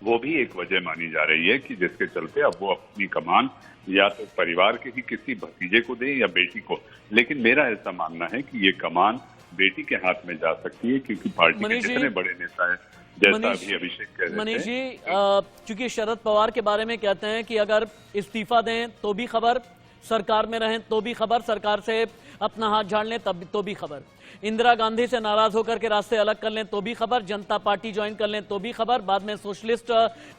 वो भी एक वजह मानी जा रही है कि जिसके चलते अब वो अपनी कमान या तो परिवार के ही किसी भतीजे को दें या बेटी को। लेकिन मेरा ऐसा मानना है कि ये कमान बेटी के हाथ में जा सकती है, क्योंकि पार्टी के जितने बड़े नेता हैं, जैसा अभी अभिषेक कह रहे थे। मनीष जी, चूंकि शरद पवार के बारे में कहते हैं कि अगर इस्तीफा दें तो भी खबर, सरकार में रहें तो भी खबर, सरकार से अपना हाथ झाड़ लें तब तो भी खबर, इंदिरा गांधी से नाराज होकर के रास्ते अलग कर लें तो भी खबर, जनता पार्टी ज्वाइन कर लें तो भी खबर, बाद में सोशलिस्ट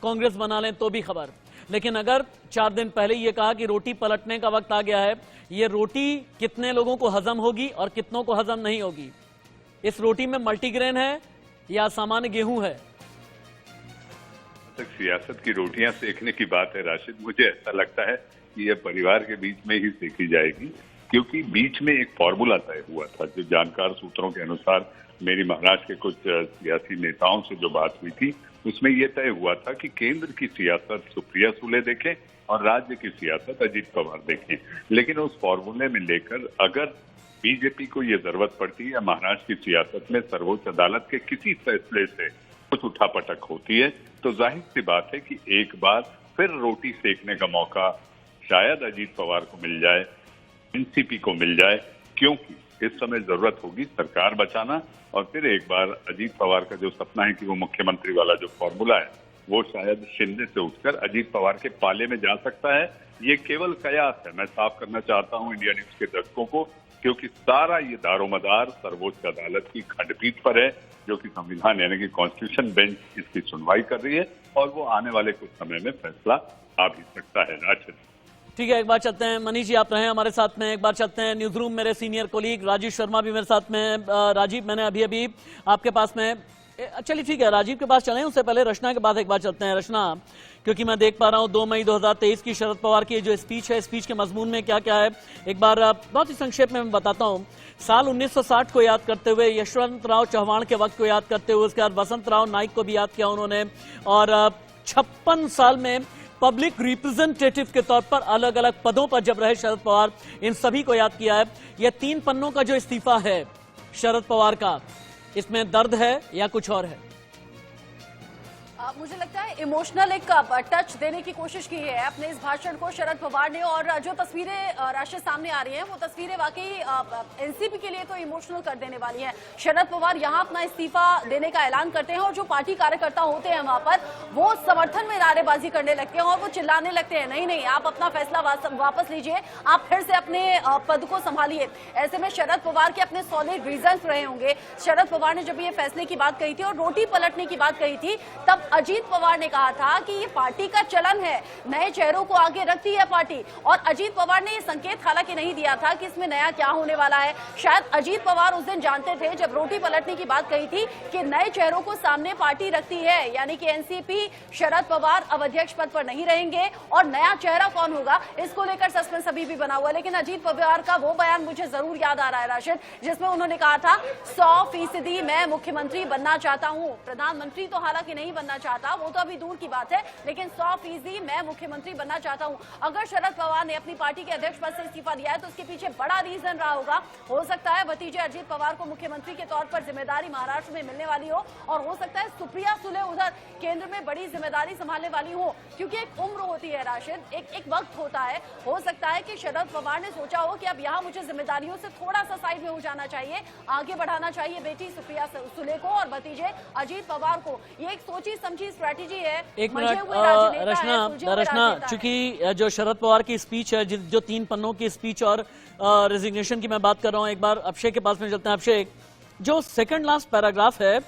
कांग्रेस बना लें तो भी खबर। लेकिन अगर 4 दिन पहले ये कहा कि रोटी पलटने का वक्त आ गया है, ये रोटी कितने लोगों को हजम होगी और कितनों को हजम नहीं होगी? इस रोटी में मल्टीग्रेन है या सामान्य गेहूं है? तक सियासत की रोटियां सेकने की बात है राशिद, मुझे ऐसा लगता है कि यह परिवार के बीच में ही सेकी जाएगी, क्योंकि बीच में एक फॉर्मूला तय हुआ था। जो जानकार सूत्रों के अनुसार मेरी महाराष्ट्र के कुछ सियासी नेताओं से जो बात हुई थी, उसमें यह तय हुआ था कि केंद्र की सियासत सुप्रिया सुले देखें और राज्य की सियासत अजीत पवार देखें। लेकिन उस फॉर्मूले में लेकर अगर बीजेपी को यह जरूरत पड़ती है या महाराष्ट्र की सियासत में सर्वोच्च अदालत के किसी फैसले से कुछ उठापटक होती है, तो जाहिर सी बात है कि एक बार फिर रोटी सेकने का मौका शायद अजीत पवार को मिल जाए, एनसीपी को मिल जाए, क्योंकि इस समय जरूरत होगी सरकार बचाना। और फिर एक बार अजीत पवार का जो सपना है कि वो मुख्यमंत्री वाला जो फॉर्मूला है, वो शायद शिंदे से उठकर अजीत पवार के पाले में जा सकता है। ये केवल कयास है, मैं साफ करना चाहता हूं इंडिया न्यूज के दर्शकों को, क्योंकि सारा ये दारोमदार सर्वोच्च अदालत की खंडपीठ पर है, जो कि संविधान यानी कि कॉन्स्टिट्यूशन बेंच इसकी सुनवाई कर रही है, और वो आने वाले कुछ समय में फैसला आ भी सकता है। राशिद, ठीक है, एक बार चलते हैं मनीष जी, आप रहे हमारे साथ में। एक बार चलते हैं न्यूज रूम, मेरे सीनियर कोलीग राजीव शर्मा भी मेरे साथ में। राजीव, मैंने अभी आपके पास में, चलिए ठीक है, राजीव के पास चलें, उससे पहले रचना के बाद एक बार चलते हैं। रचना, क्योंकि मैं देख पा रहा हूं 2 मई 2023 की शरद पवार की जो स्पीच है, स्पीच के मजमून में क्या क्या है एक बार बहुत ही संक्षेप में मैं बताता हूं। साल 1960 को याद करते हुए, यशवंतराव चव्हाण के वक्त को याद करते हुए, उसके बाद वसंतराव नाइक को भी याद किया उन्होंने, और 56 साल में पब्लिक रिप्रेजेंटेटिव के तौर पर अलग अलग पदों पर जब रहे शरद पवार, इन सभी को याद किया है। यह 3 पन्नों का जो इस्तीफा है शरद पवार का, इसमें दर्द है या कुछ और है? मुझे लगता है इमोशनल एक टच देने की कोशिश की है अपने इस भाषण को शरद पवार ने, और जो तस्वीरें राशि सामने आ रही हैं वो तस्वीरें वाकई एनसीपी के लिए तो इमोशनल कर देने वाली हैं। शरद पवार यहां अपना इस्तीफा देने का ऐलान करते हैं और जो पार्टी कार्यकर्ता होते हैं वहां पर वो समर्थन में नारेबाजी करने लगते हैं और वो चिल्लाने लगते हैं, नहीं नहीं आप अपना फैसला वापस लीजिए, आप फिर से अपने पद को संभालिए। ऐसे में शरद पवार के अपने सॉलिड रीजंस रहे होंगे। शरद पवार ने जब ये फैसले की बात कही थी और रोटी पलटने की बात कही थी, तब अजीत पवार ने कहा था कि ये पार्टी का चलन है, नए चेहरों को आगे रखती है पार्टी, और अजीत पवार ने ये संकेत हालांकि नहीं दिया था कि इसमें नया क्या होने वाला है। शायद अजीत पवार उस दिन जानते थे जब रोटी पलटने की बात कही थी कि नए चेहरों को सामने पार्टी रखती है, यानी कि एनसीपी, शरद पवार अब अध्यक्ष पद पर नहीं रहेंगे और नया चेहरा कौन होगा इसको लेकर सस्पेंस अभी भी बना हुआ। लेकिन अजीत पवार का वो बयान मुझे जरूर याद आ रहा है राशिद, जिसमें उन्होंने कहा था 100% मैं मुख्यमंत्री बनना चाहता हूं, प्रधानमंत्री तो हालांकि नहीं बनना चाहता, वो तो अभी दूर की बात है, लेकिन 100% मैं मुख्यमंत्री बनना चाहता हूं। अगर शरद पवार ने अपनी पार्टी के अध्यक्ष पद से इस्तीफा दिया है तो उसके पीछे बड़ा रीजन रहा होगा। हो सकता है भतीजे अजीत पवार को मुख्यमंत्री के तौर पर जिम्मेदारी महाराष्ट्र में मिलने वाली हो, और हो सकता है सुप्रिया सुले उधर केंद्र में बड़ी जिम्मेदारी संभालने वाली हो, क्योंकि एक उम्र होती है राशिद, एक वक्त होता है। हो सकता है कि शरद पवार ने सोचा हो कि अब यहाँ मुझे जिम्मेदारियों से थोड़ा सा साइड में हो जाना चाहिए, आगे बढ़ाना चाहिए बेटी सुप्रिया सुले को और भतीजे अजीत पवार को। ये एक सोची समझी स्ट्रेटेजी है। एक मिनट रचना, चूंकि जो शरद पवार की स्पीच है, जो 3 पन्नों की स्पीच और रेजिग्नेशन की मैं बात कर रहा हूं, एक बार अभिषेक के पास में चलते हैं। अभिषेक, जो सेकंड लास्ट पैराग्राफ है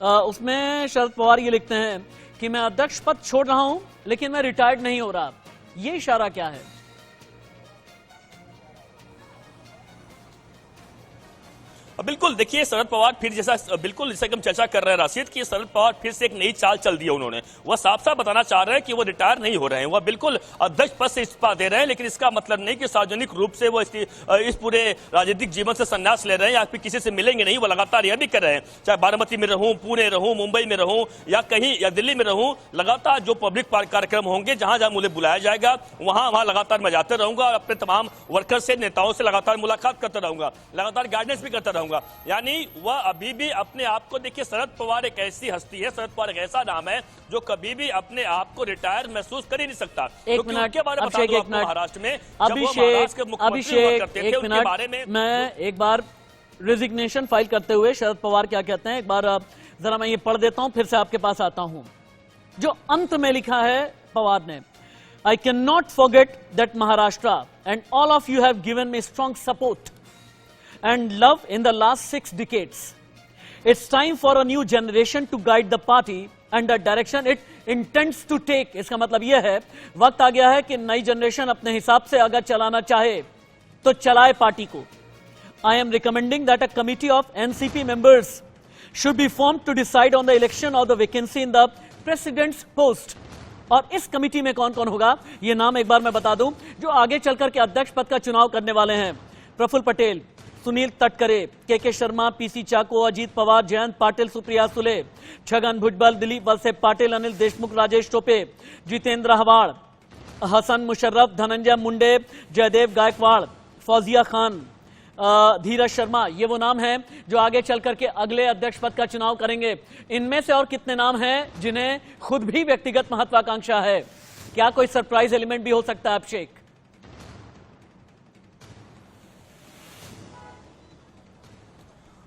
उसमें शरद पवार ये लिखते हैं कि मैं अध्यक्ष पद छोड़ रहा हूं लेकिन मैं रिटायर्ड नहीं हो रहा, ये इशारा क्या है? बिल्कुल, देखिए शरद पवार फिर जैसा बिल्कुल जैसे हम चर्चा कर रहे हैं राशिद कि शरद पवार फिर से एक नई चाल चल दी है उन्होंने। वह साफ साफ बताना चाह रहे हैं कि वो रिटायर नहीं हो रहे हैं, वह बिल्कुल अध्यक्ष पद से इस्तीफा दे रहे हैं, लेकिन इसका मतलब नहीं कि सार्वजनिक रूप से वो इस पूरे राजनीतिक जीवन से संन्यास ले रहे हैं या फिर किसी से मिलेंगे नहीं। वो लगातार यह भी कर रहे हैं, चाहे बारामती में रहूं, पुणे रहूं, मुंबई में रहूं या कहीं या दिल्ली में रहूं, लगातार जो पब्लिक कार्यक्रम होंगे जहां जहां मुझे बुलाया जाएगा वहां लगातार मैं जाते रहूंगा और अपने तमाम वर्कर से, नेताओं से लगातार मुलाकात करता रहूंगा, लगातार गाइडेंस भी करता रहूंगा। यानी वह अभी भी अपने आप को, देखिए शरद पवार एक ऐसी हस्ती है, शरद पवार एक ऐसा नाम है जो कभी भी अपने आप को रिटायर महसूस कर ही नहीं सकता। एक मिनट महाराष्ट्र में अभिषेक मैं एक बार रेजिग्नेशन फाइल करते हुए शरद पवार क्या कहते हैं, एक बार जरा मैं ये पढ़ देता हूं, फिर से आपके पास आता हूं। जो अंत में लिखा है पवार ने, I can not forget that Maharashtra and all of you have given me strong support and love in the last 6 decades. It's time for a new generation to guide the party and the direction it intends to take. इसका मतलब यह है वक्त आ गया है कि नई generation अपने हिसाब से अगर चलाना चाहे तो चलाए पार्टी को। I am recommending that a committee of NCP members should be formed to decide on the election of the vacancy in the president's post. और इस कमिटी में कौन कौन होगा ये नाम एक बार मैं बता दूं, जो आगे चलकर के अध्यक्ष पद का चुनाव करने वाले हैं। प्रफुल्ल पटेल, सुनील तटकरे, के शर्मा, पीसी चाको, अजीत पवार, जयंत पाटिल, सुप्रिया सुले, छगन भुजबल, दिलीप वलसे पाटिल, अनिल देशमुख, राजेश टोपे, जितेंद्र हवाड़, हसन मुशर्रफ, धनंजय मुंडे, जयदेव गायकवाड़, फौजिया खान, धीरज शर्मा, ये वो नाम हैं जो आगे चल करके अगले अध्यक्ष पद का चुनाव करेंगे। इनमें से और कितने नाम हैं जिन्हें खुद भी व्यक्तिगत महत्वाकांक्षा है? क्या कोई सरप्राइज एलिमेंट भी हो सकता है अभिषेक?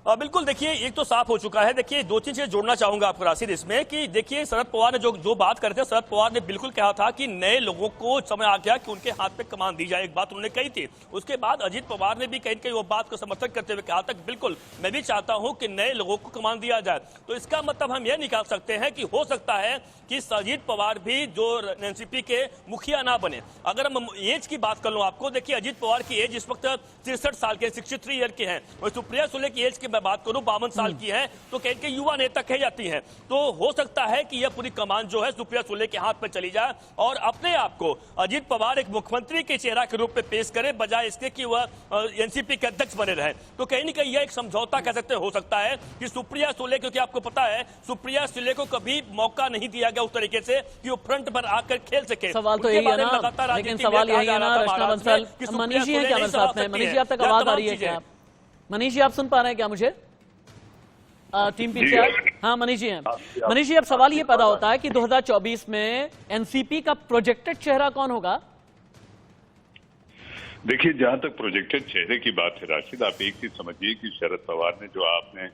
बिल्कुल, देखिए एक तो साफ हो चुका है। देखिए 2-3 चीजें जोड़ना चाहूंगा आपको राशिद इसमें कि देखिए शरद पवार ने जो बात करते हैं, शरद पवार ने बिल्कुल कहा था कि नए लोगों को समय आ गया कि उनके हाथ पे कमान दी जाए, एक बात उन्होंने कही थी। उसके बाद अजीत पवार ने भी कहीं कहीं वो बात को समर्थन करते हुए कहा था बिल्कुल मैं भी चाहता हूं कि नए लोगों को कमान दिया जाए। तो इसका मतलब हम यह निकाल सकते हैं कि हो सकता है कि अजीत पवार भी जो एनसीपी के मुखिया ना बने। अगर हम एज की बात कर लूं आपको, देखिए अजीत पवार की एज इस वक्त 63 साल के 63 ईयर के हैं, और सुप्रिया सुले की एज की मैं बात करूं 52 साल की है, तो कहीं के युवा नेता कही जाती हैं। तो हो सकता है कि यह पूरी कमान जो है सुप्रिया सुले के हाथ में चली जाए और अपने आप को अजीत पवार एक मुख्यमंत्री के चेहरा के रूप में पेश करे, बजाय इसके कि वह एनसीपी के अध्यक्ष बने रहे। तो कहीं न कहीं यह एक समझौता कह सकते हो सकता है कि सुप्रिया सुले, क्योंकि आपको पता है सुप्रिया सुले को कभी मौका नहीं दिया गया उस तरीके से कि वो फ्रंट पर आकर खेल सके। सवाल तो यही है ना, लेकिन सवाल यही है ना रचना बंसल, मनीष जी हैं क्या मेरे साथ में? मनीष जी आप तक आवाज आ रही है क्या? मनीष जी आप सुन पा रहे हैं क्या मुझे? टीम पीछे, हाँ मनीष जी हैं। मनीष जी अब सवाल ये पैदा होता है कि 2024 में एनसीपी का प्रोजेक्टेड चेहरा कौन होगा? देखिए जहां तक प्रोजेक्टेड चेहरे की बात है राशिद, आप एक चीज समझिए कि शरद पवार ने जो आपने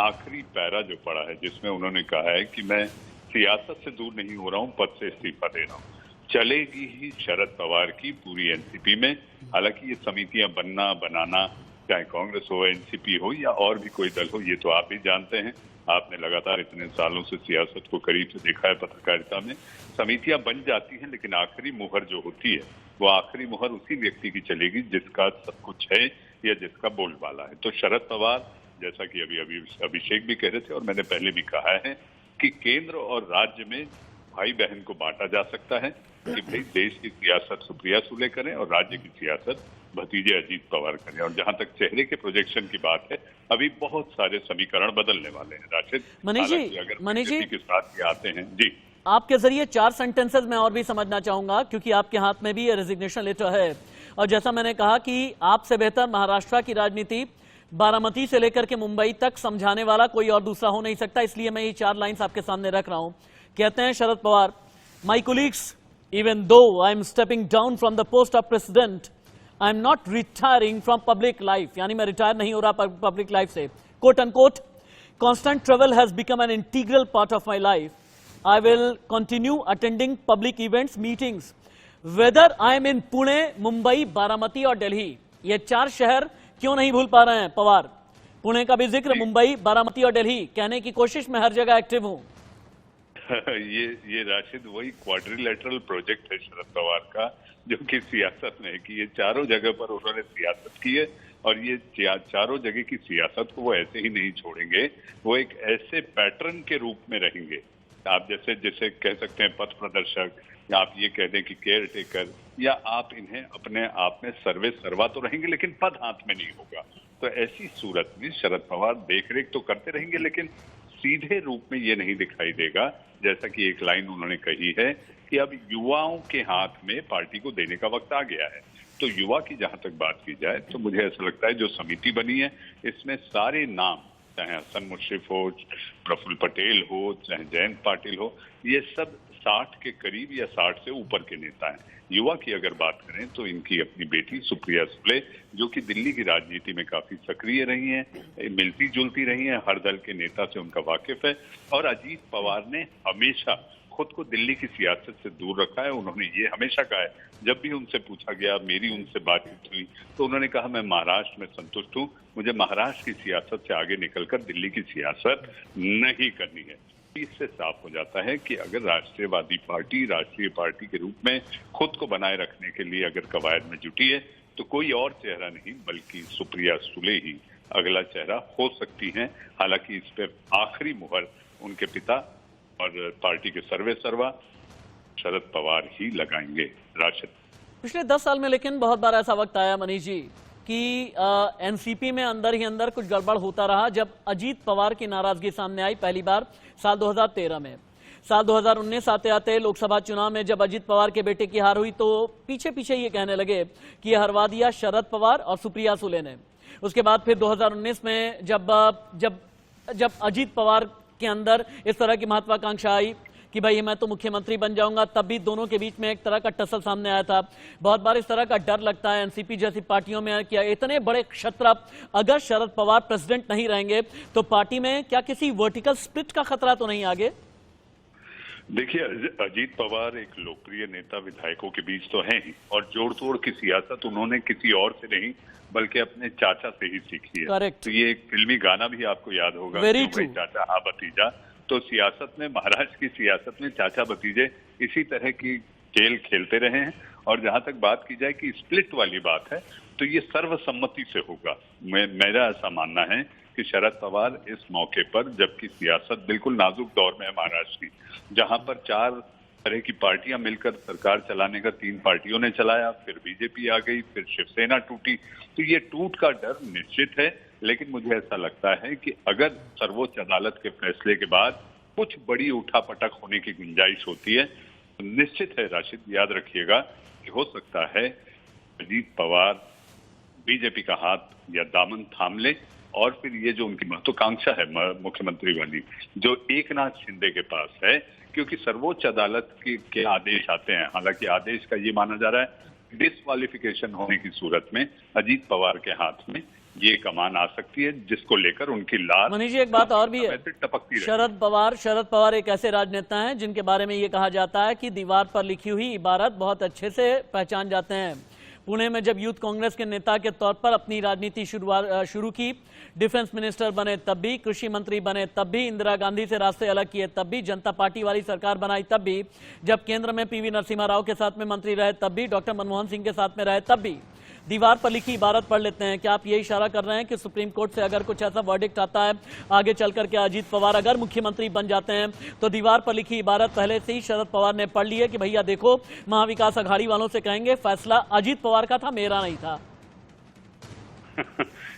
आखिरी पैरा जो पढ़ा है जिसमें उन्होंने कहा है कि मैं सियासत से दूर नहीं हो रहा हूं, पद से इस्तीफा दे रहा हूं, चलेगी ही शरद पवार की पूरी एनसीपी में। हालांकि ये समितियां बनना बनाना, चाहे कांग्रेस हो, एनसीपी हो या और भी कोई दल हो, ये तो आप भी जानते हैं, आपने लगातार इतने सालों से सियासत को करीब से देखा है, पत्रकारिता में समितियां बन जाती हैं, लेकिन आखिरी मुहर जो होती है वो आखिरी मुहर उसी व्यक्ति की चलेगी जिसका सब कुछ है या जिसका बोलबाला है। तो शरद पवार, जैसा कि अभी अभिषेक भी कह रहे थे और मैंने पहले भी कहा है कि केंद्र और राज्य में भाई बहन को बांटा जा सकता है कि भाई देश की सियासत सुप्रिया सुले करें और राज्य की सियासत भतीजे अजीत पवार करें। और जहां तक चेहरे के प्रोजेक्शन की बात है, अभी बहुत सारे समीकरण बदलने वाले हैं राशिद। मनीष जी, हालांकि अगर बीजेपी के साथ ये आते हैं जी, आपके जरिए 4 सेंटेंसेस में और भी समझना चाहूंगा, क्योंकि आपके हाथ में भी ये रेजिग्नेशन लेटर है। और जैसा मैंने कहा कि आपसे बेहतर महाराष्ट्र की राजनीति बारामती से लेकर के मुंबई तक समझाने वाला कोई और दूसरा हो नहीं सकता, इसलिए मैं ये 4 लाइंस आपके सामने रख रहा हूं। कहते हैं Sharad Pawar, my colleagues, even though I am stepping down from the post of president, I am not retiring from public life. यानी मैं रिटायर नहीं हो रहा पब्लिक लाइफ से। Quote unquote, constant travel has become an integral part of my life. I will continue attending public events, meetings, whether I am in Pune, Mumbai, Baramati और दिल्ली। ये 4 शहर क्यों नहीं भूल पा रहे हैं पवार? पुणे का भी जिक्र, मुंबई, बारामती और दिल्ली, कहने की कोशिश में हर जगह एक्टिव हूं। ये राशिद वही क्वाड्रिलेटरल प्रोजेक्ट है शरद पवार का, जो कि सियासत में है कि ये चारों जगह पर उन्होंने सियासत की है और ये चारों जगह की सियासत को वो ऐसे ही नहीं छोड़ेंगे। वो एक ऐसे पैटर्न के रूप में रहेंगे, आप जैसे कह सकते हैं पथ प्रदर्शक, या आप ये कह दें कि केयर टेकर, या आप इन्हें अपने आप में सर्वे सर्वा तो रहेंगे लेकिन पद हाथ में नहीं होगा। तो ऐसी सूरत में शरद पवार देखरेख तो करते रहेंगे, लेकिन सीधे रूप में ये नहीं दिखाई देगा। जैसा कि एक लाइन उन्होंने कही है कि अब युवाओं के हाथ में पार्टी को देने का वक्त आ गया है। तो युवा की जहां तक बात की जाए तो मुझे ऐसा लगता है जो समिति बनी है इसमें सारे नाम, चाहे हसन मुश्रिफ हो, प्रफुल्ल पटेल हो, चाहे जयंत पाटिल हो, ये सब 60 के करीब या 60 से ऊपर के नेता हैं। युवा की अगर बात करें तो इनकी अपनी बेटी सुप्रिया सुले, जो कि दिल्ली की राजनीति में काफी सक्रिय रही हैं, मिलती जुलती रही हैं, हर दल के नेता से उनका वाकिफ है। और अजीत पवार ने हमेशा खुद को दिल्ली की सियासत से दूर रखा है। उन्होंने ये हमेशा कहा है, जब भी उनसे पूछा गया, मेरी उनसे बातचीत हुई, तो उन्होंने कहा मैं महाराष्ट्र में संतुष्ट हूँ, मुझे महाराष्ट्र की सियासत से आगे निकलकर दिल्ली की सियासत नहीं करनी है। इससे साफ हो जाता है कि अगर राष्ट्रीयवादी पार्टी राष्ट्रीय पार्टी के रूप में खुद को बनाए रखने के लिए अगर कवायद में जुटी है, तो कोई और चेहरा नहीं बल्कि सुप्रिया सुले ही अगला चेहरा हो सकती हैं। हालांकि इस पर आखिरी मुहर उनके पिता और पार्टी के सर्वे सर्वा शरद पवार ही लगाएंगे। राशिद, पिछले 10 साल में लेकिन बहुत बार ऐसा वक्त आया मनीष जी कि एनसीपी में अंदर ही अंदर कुछ गड़बड़ होता रहा। जब अजीत पवार की नाराजगी सामने आई पहली बार साल 2013 में, साल 2019 आते आते लोकसभा चुनाव में जब अजीत पवार के बेटे की हार हुई तो पीछे पीछे ये कहने लगे कि ये हरवा दिया शरद पवार और सुप्रिया सुले ने। उसके बाद फिर 2019 में जब अजीत पवार के अंदर इस तरह की महत्वाकांक्षा आई कि भाई मैं तो मुख्यमंत्री बन जाऊंगा, तब भी दोनों के बीच में एक तरह का टसल सामने आया था। बहुत बार इस तरह का डर लगता है एनसीपी जैसी पार्टियों में कि इतने बड़े क्षत्रप अगर शरद पवार प्रेसिडेंट नहीं रहेंगे तो पार्टी में क्या किसी वर्टिकल स्प्लिट का खतरा तो नहीं आगे? देखिए, अजीत पवार एक लोकप्रिय नेता विधायकों के बीच तो हैं ही, और जोड़ तोड़ की सियासत उन्होंने किसी और से नहीं बल्कि अपने चाचा से ही सीखी है। Correct. तो ये एक फिल्मी गाना भी आपको याद होगा, Very true. चाचा हाँ भतीजा। तो सियासत में, महाराष्ट्र की सियासत में चाचा भतीजे इसी तरह की खेल खेलते रहे हैं। और जहां तक बात की जाए कि स्प्लिट वाली बात है तो ये सर्वसम्मति से होगा। मेरा ऐसा मानना है कि शरद पवार इस मौके पर, जबकि सियासत बिल्कुल नाजुक दौर में है महाराष्ट्र की, जहां पर 4 तरह की पार्टियां मिलकर सरकार चलाने का 3 पार्टियों ने चलाया, फिर बीजेपी आ गई, फिर शिवसेना टूटी, तो ये टूट का डर निश्चित है। लेकिन मुझे ऐसा लगता है कि अगर सर्वोच्च अदालत के फैसले के बाद कुछ बड़ी उठापटक होने की गुंजाइश होती है तो निश्चित है राशिद, याद रखिएगा कि हो सकता है अजीत पवार बीजेपी का हाथ या दामन थाम ले, और फिर ये जो उनकी महत्वाकांक्षा है मुख्यमंत्री वाली, जो एकनाथ शिंदे के पास है, क्योंकि सर्वोच्च अदालत के आदेश आते हैं। हालांकि आदेश का ये माना जा रहा है डिसक्वालिफिकेशन होने की सूरत में अजीत पवार के हाथ में ये कमान आ सकती है, जिसको लेकर उनकी लाल। मनीष जी, एक बात और भी है, टपकती शरद पवार एक ऐसे राजनेता हैं जिनके बारे में ये कहा जाता है कि दीवार पर लिखी हुई इबारत बहुत अच्छे से पहचान जाते हैं। पुणे में जब यूथ कांग्रेस के नेता के तौर पर अपनी राजनीति शुरू की, डिफेंस मिनिस्टर बने तब भी, कृषि मंत्री बने तब भी, इंदिरा गांधी से रास्ते अलग किए तब भी, जनता पार्टी वाली सरकार बनाई तब भी, जब केंद्र में पीवी नरसिम्हा राव के साथ में मंत्री रहे तब भी, डॉक्टर मनमोहन सिंह के साथ में रहे तब भी। दीवार पर लिखी इबारत पढ़ लेते हैं। क्या आप ये इशारा कर रहे हैं कि सुप्रीम कोर्ट से अगर कुछ ऐसा वर्डिक्ट आता है आगे चल करके अजीत पवार अगर मुख्यमंत्री बन जाते हैं तो दीवार पर लिखी इबारत पहले से ही शरद पवार ने पढ़ ली है कि भैया देखो, महाविकास अघाड़ी वालों से कहेंगे फैसला अजीत पवार का था, मेरा नहीं था?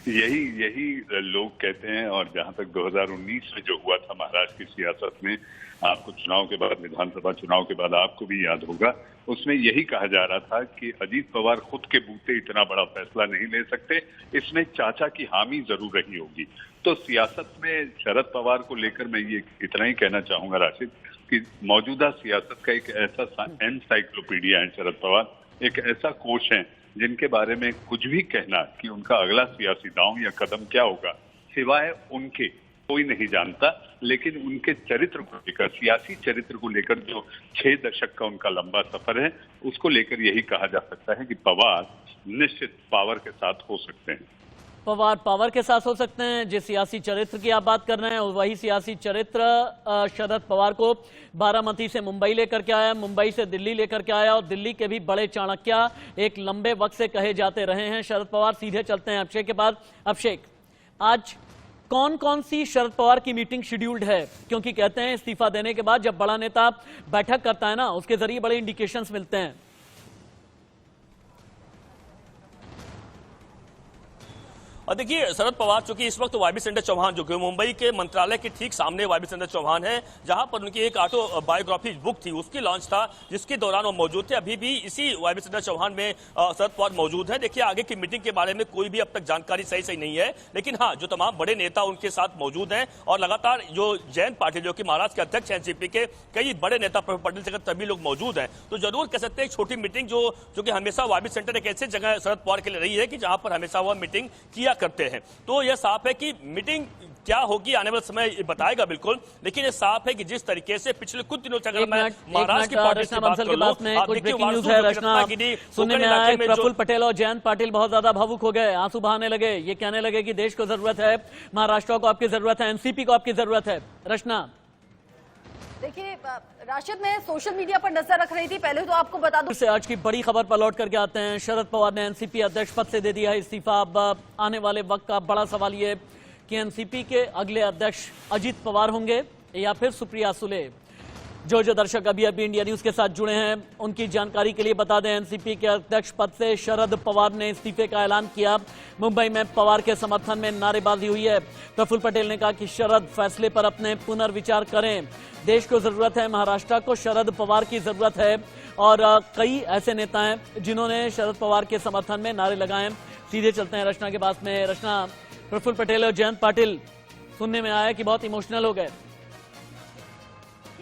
यही लोग कहते हैं। और जहां तक 2019 में जो हुआ था महाराष्ट्र की सियासत में, आपको चुनाव के बाद, विधानसभा चुनाव के बाद आपको भी याद होगा, उसमें यही कहा जा रहा था कि अजीत पवार खुद के बूते इतना बड़ा फैसला नहीं ले सकते, इसमें चाचा की हामी जरूर रही होगी। तो सियासत में शरद पवार को लेकर मैं ये इतना ही कहना चाहूंगा राशिद, कि मौजूदा सियासत का एक ऐसा एनसाइक्लोपीडिया है शरद पवार, एक ऐसा कोश है जिनके बारे में कुछ भी कहना कि उनका अगला सियासी दांव या कदम क्या होगा, सिवाय उनके कोई नहीं जानता। लेकिन उनके चरित्र को लेकर, सियासी चरित्र को लेकर जो 6 दशक का उनका लंबा सफर है, उसको लेकर यही कहा जा सकता है कि पवार निश्चित पावर के साथ हो सकते हैं। पवार पावर के साथ हो सकते हैं। जिस सियासी चरित्र की आप बात कर रहे हैं, वही सियासी चरित्र शरद पवार को बारामती से मुंबई लेकर के आया, मुंबई से दिल्ली लेकर के आया, और दिल्ली के भी बड़े चाणक्य एक लंबे वक्त से कहे जाते रहे हैं शरद पवार। सीधे चलते हैं अभिषेक के पास। अभिषेक, आज कौन कौन सी शरद पवार की मीटिंग शेड्यूल्ड है? क्योंकि कहते हैं इस्तीफा देने के बाद जब बड़ा नेता बैठक करता है ना, उसके जरिए बड़े इंडिकेशंस मिलते हैं। और देखिए, शरद पवार चूंकि इस वक्त वाईबी संजय चौहान, जो कि मुंबई के मंत्रालय के ठीक सामने वाईबी संजय चौहान है, जहां पर उनकी एक ऑटो बायोग्राफी बुक थी, उसकी लॉन्च था, जिसके दौरान वो मौजूद थे। अभी भी इसी वाईबी संजय चौहान में शरद पवार मौजूद है। देखिए, आगे की मीटिंग के बारे में कोई भी अब तक जानकारी सही नहीं है, लेकिन हाँ, जो तमाम बड़े नेता उनके साथ मौजूद हैं, और लगातार जो जयंत पाटिल, जो कि महाराष्ट्र के अध्यक्ष हैं एनसीपी के, कई बड़े नेता प्रफुल्ल पटेल से सभी लोग मौजूद हैं। तो जरूर कह सकते हैं एक छोटी मीटिंग जो कि हमेशा वाईबी सेंटर एक ऐसी जगह शरद पवार के लिए रही है कि जहां पर हमेशा वह मीटिंग किया करते हैं। तो यह साफ है कि मीटिंग क्या होगी आने वाला समय बताएगा बिल्कुल, लेकिन ये साफ है कि जिस तरीके से पिछले कुछ दिनों से, अगर मैं महाराष्ट्र की पार्टी की बात कर लूं, आप देखिए सुनने में आया प्रफुल्ल पटेल और जयंत पाटिल बहुत ज्यादा भावुक हो गए, आंसू बहाने लगे, ये कहने लगे कि देश को जरूरत है, महाराष्ट्र को आपकी जरूरत है, एनसीपी को आपकी जरूरत है। रचना, देखिए राशिद, मैं सोशल मीडिया पर नजर रख रही थी, पहले तो आपको बता दूं से आज की बड़ी खबर पर लौट करके आते हैं। शरद पवार ने एनसीपी अध्यक्ष पद से दे दिया है इस्तीफा। अब आने वाले वक्त का बड़ा सवाल ये कि एनसीपी के अगले अध्यक्ष अजीत पवार होंगे या फिर सुप्रिया सुले। जो दर्शक अभी इंडिया न्यूज के साथ जुड़े हैं, उनकी जानकारी के लिए बता दें, एनसीपी के अध्यक्ष पद से शरद पवार ने इस्तीफे का ऐलान किया। मुंबई में पवार के समर्थन में नारेबाजी हुई है। प्रफुल्ल पटेल ने कहा कि शरद फैसले पर अपने पुनर्विचार करें, देश को जरूरत है, महाराष्ट्र को शरद पवार की जरूरत है। और कई ऐसे नेता हैं जिन्होंने शरद पवार के समर्थन में नारे लगाए। सीधे चलते हैं रचना के पास में। रचना, प्रफुल्ल पटेल और जयंत पाटिल, सुनने में आया कि बहुत इमोशनल हो गए।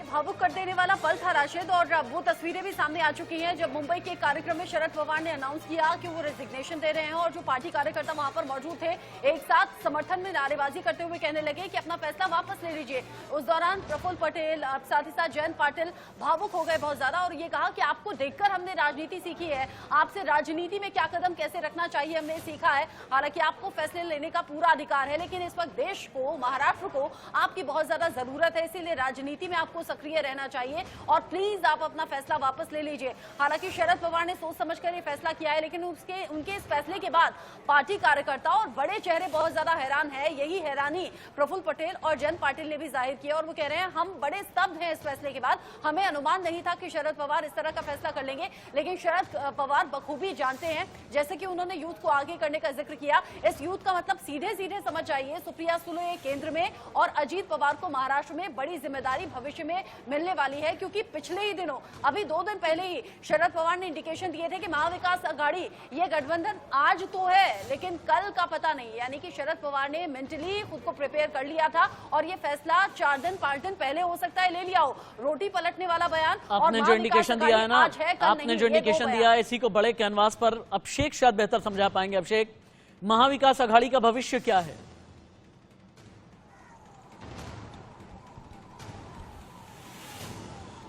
भावुक कर देने वाला पल था राशिद, और वो तस्वीरें भी सामने आ चुकी हैं जब मुंबई के कार्यक्रम में शरद पवार ने अनाउंस किया कि वो रेजिग्नेशन दे रहे हैं, और जो पार्टी कार्यकर्ता वहां पर मौजूद थे एक साथ समर्थन में नारेबाजी करते हुए कहने लगे कि अपना फैसला वापस ले लीजिए। उस दौरान प्रफुल्ल पटेल, साथ ही साथ जयंत पाटिल भावुक हो गए बहुत ज्यादा, और ये कहा कि आपको देखकर हमने राजनीति सीखी है, आपसे राजनीति में क्या कदम कैसे रखना चाहिए हमने सीखा है। हालांकि आपको फैसले लेने का पूरा अधिकार है, लेकिन इस वक्त देश को, महाराष्ट्र को आपकी बहुत ज्यादा जरूरत है, इसीलिए राजनीति में आपको सक्रिय रहना चाहिए और प्लीज आप अपना फैसला वापस ले लीजिए। हालांकि शरद पवार ने सोच समझकर ये फैसला किया है, लेकिन उनके इस फैसले के बाद पार्टी कार्यकर्ता और बड़े चेहरे बहुत ज्यादा हैरान है। यही हैरानी प्रफुल्ल पटेल और जयंत पाटिल ने भी जाहिर किया, और वो कह रहे हैं हम बड़े स्तब्ध हैं इस फैसले के बाद, हमें अनुमान नहीं था कि शरद पवार इस तरह का फैसला कर लेंगे। लेकिन शरद पवार बखूबी जानते हैं, जैसे कि उन्होंने यूथ को आगे करने का जिक्र किया। इस यूथ का मतलब सीधे सीधे समझ जाइए, सुप्रिया सुले केंद्र में और अजीत पवार को महाराष्ट्र में बड़ी जिम्मेदारी भविष्य में मिलने वाली है। क्योंकि पिछले ही दिनों, अभी 2 दिन पहले ही शरद पवार ने इंडिकेशन दिए थे कि महाविकास आघाड़ी ये गठबंधन आज तो है लेकिन कल का पता नहीं। यानी कि शरद पवार ने मेंटली खुद को प्रिपेयर कर लिया था, और ये फैसला 4 दिन 5 दिन पहले हो सकता है ले लिया हो। रोटी पलटने वाला बयान, आपने जो इंडिकेशन दिया है ना, आपने जो इंडिकेशन दिया है, इसी को बड़े कैनवास पर अभिषेक शायद बेहतर समझा पाएंगे। अभिषेक, महाविकास आघाड़ी का भविष्य क्या है?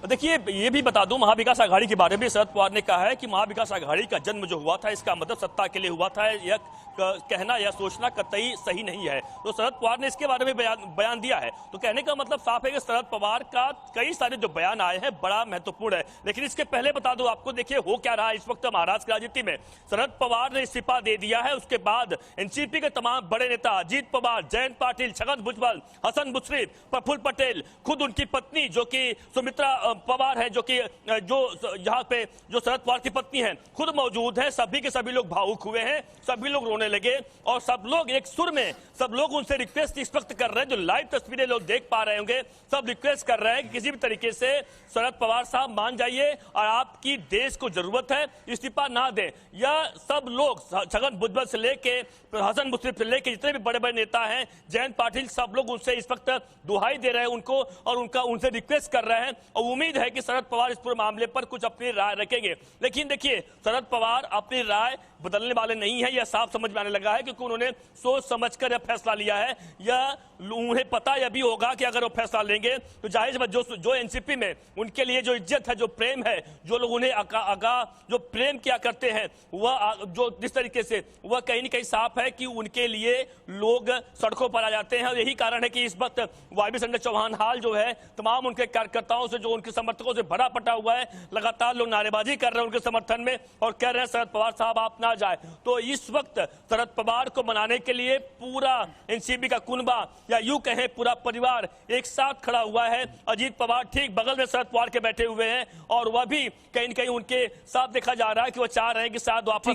देखिए, ये भी बता दूं, महाविकास आघाड़ी के बारे में शरद पवार ने कहा है कि महाविकास आघाड़ी का जन्म जो हुआ था, इसका मतलब सत्ता के लिए हुआ था, यह कहना या सोचना कतई सही नहीं है। तो शरद पवार ने इसके बारे में बयान दिया है। तो कहने का मतलब साफ है कि शरद पवार का कई सारे जो बयान आए हैं बड़ा महत्वपूर्ण है। लेकिन इसके पहले बता दूं आपको, देखिए हो क्या रहा है इस वक्त महाराष्ट्र की राजनीति में। शरद पवार ने इस्तीफा दे दिया है, उसके बाद एनसीपी के तमाम बड़े नेता अजीत पवार, जयंत पाटिल, छगन भुजबल, हसन मुश्रीफ, प्रफुल्ल पटेल, खुद उनकी पत्नी जो कि सुमित्रा पवार है जो कि जो यहाँ पे जो शरद पवार की पत्नी है खुद मौजूद है, सभी के सभी लोग भावुक हुए हैं, सभी लोग रोने लगे और सब लोग एक सुर में सब लोग उनसे रिक्वेस्ट इस वक्त कर रहे हैं, जो लाइव तस्वीरें लोग देख पा रहे होंगे, सब रिक्वेस्ट कर रहे हैं कि किसी भी तरीके से शरद पवार साहब मान जाइए और आपकी देश को जरूरत है, इस्तीफा ना दें। यह सब लोग छगन भुजबल से लेके हसन मुश्रीफ से लेके जितने भी बड़े बड़े नेता हैं, जयंत पाटिल, सब लोग उनसे इस वक्त दुहाई दे रहे हैं उनको और उनसे रिक्वेस्ट कर रहे हैं और उम्मीद है कि शरद पवार इस पूरे मामले पर कुछ अपनी राय रखेंगे। लेकिन देखिए, शरद पवार अपनी राय बदलने वाले नहीं है, यह साफ समझ में आने लगा है, क्योंकि उन्होंने सोच समझकर यह फैसला लिया है। यह उन्हें पता यह भी होगा कि अगर वो फैसला लेंगे तो जाहिर है जो एनसीपी में उनके लिए जो इज्जत है, जो प्रेम है, जो लोग उन्हें जो प्रेम किया करते हैं, वह जो जिस तरीके से वह कहीं न कहीं साफ है कि उनके लिए लोग सड़कों पर आ जाते हैं। और यही कारण है कि इस वक्त वायबी संजय चौहान हाल जो है तमाम उनके कार्यकर्ताओं से, जो उनके समर्थकों से भरा पटा हुआ है, लगातार लोग नारेबाजी कर रहे हैं उनके समर्थन में और कह रहे हैं शरद पवार साहब आप ना जाए। तो इस वक्त शरद पवार को मनाने के लिए पूरा एनसीपी का कुनबा या यूं कहें पूरा परिवार एक साथ खड़ा हुआ है। अजीत पवार ठीक बगल में शरद पवार के बैठे हुए हैं और वह भी कहीं न कहीं उनके साथ देखा जा रहा है कि वह चाह रहे हैं कि शायद वापस